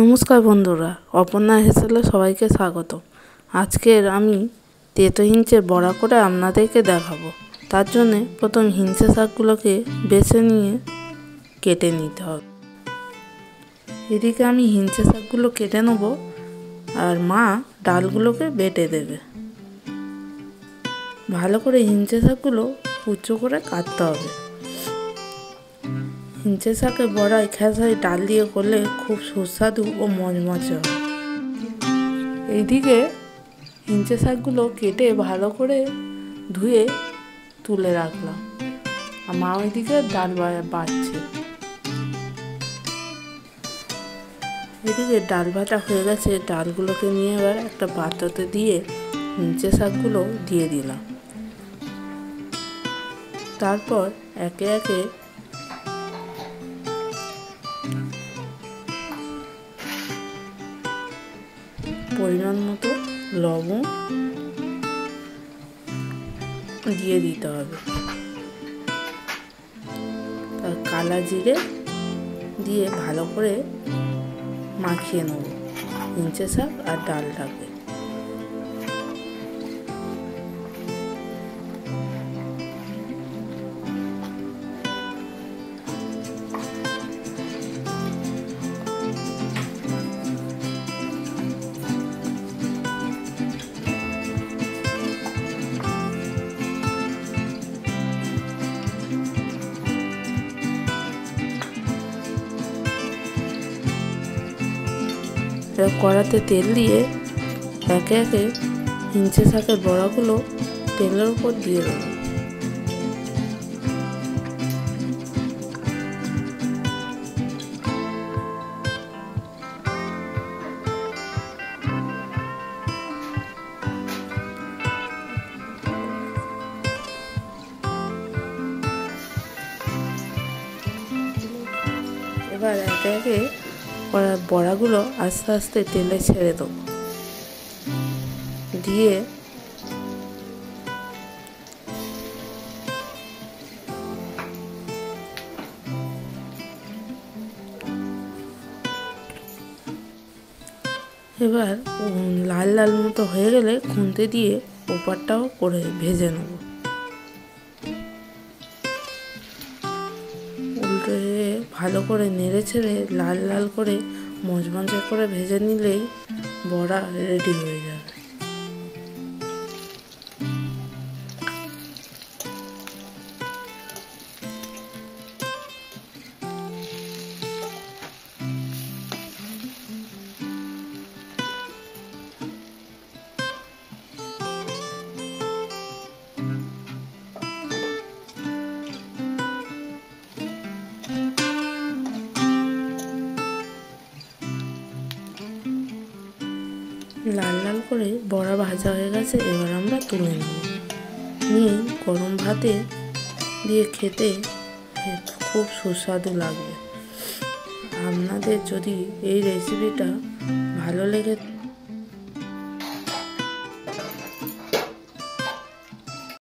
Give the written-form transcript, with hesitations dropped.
নমস্কার বন্ধুরা, অপর্ণা হেসেলে সবাইকে স্বাগত। আজকের আমি তেতো হিঞ্চের বড়া করে আপনাদেরকে দেখাবো। তার জন্যে প্রথম হিঞ্চে শাকগুলোকে বেছে নিয়ে কেটে নিতে হবে। এদিকে আমি হিঞ্চে শাকগুলো কেটে নেব, আর মা ডালগুলোকে বেটে দেবে। ভালো করে হিঞ্চে শাকগুলো কুচো করে কাটতে হবে। হিঞ্চে শাকের বড়ায় খেসারি ডাল দিয়ে করলে খুব সুস্বাদু ও মচমচে হয়। এইদিকে হিঞ্চে শাকগুলো কেটে ভালো করে ধুয়ে তুলে রাখলাম, আর মা ওইদিকে ডাল বাটছে। এদিকে ডাল বাটা হয়ে গেছে, ডালগুলোকে নিয়ে এবার একটা পাত্রতে দিয়ে হিঞ্চে শাকগুলো দিয়ে দিলাম। তারপর একে একে পরিমাণ মতো লবণ দিয়ে দিতে হবে, আর কালা জিরে দিয়ে ভালো করে মাখিয়ে নেব হিঞ্চে শাক আর ডালটাকে। কড়াতে তেল দিয়ে একে একে হিঞ্চে শাকের বড়াগুলো তেলের উপর দিয়ে দেবো। এবার একে একে বড়াগুলো আস্তে আস্তে তেলে ছেড়ে দেবো, দিয়ে এবার লাল লাল মতো হয়ে গেলে খুন্তি দিয়ে ওপারটাও করে ভেজে নেব। উল্টে ভালো করে নেড়ে ছেড়ে লাল লাল করে মচমচে করে ভেজে নিলেই বড়া রেডি হয়ে যাবে। লাল লাল করে বড়া ভাজা হয়ে গেছে, এবার আমরা তুলে নেব। নিয়ে গরম ভাতে দিয়ে খেতে খুব সুস্বাদু লাগবে। আপনাদের যদি এই রেসিপিটা ভালো লেগে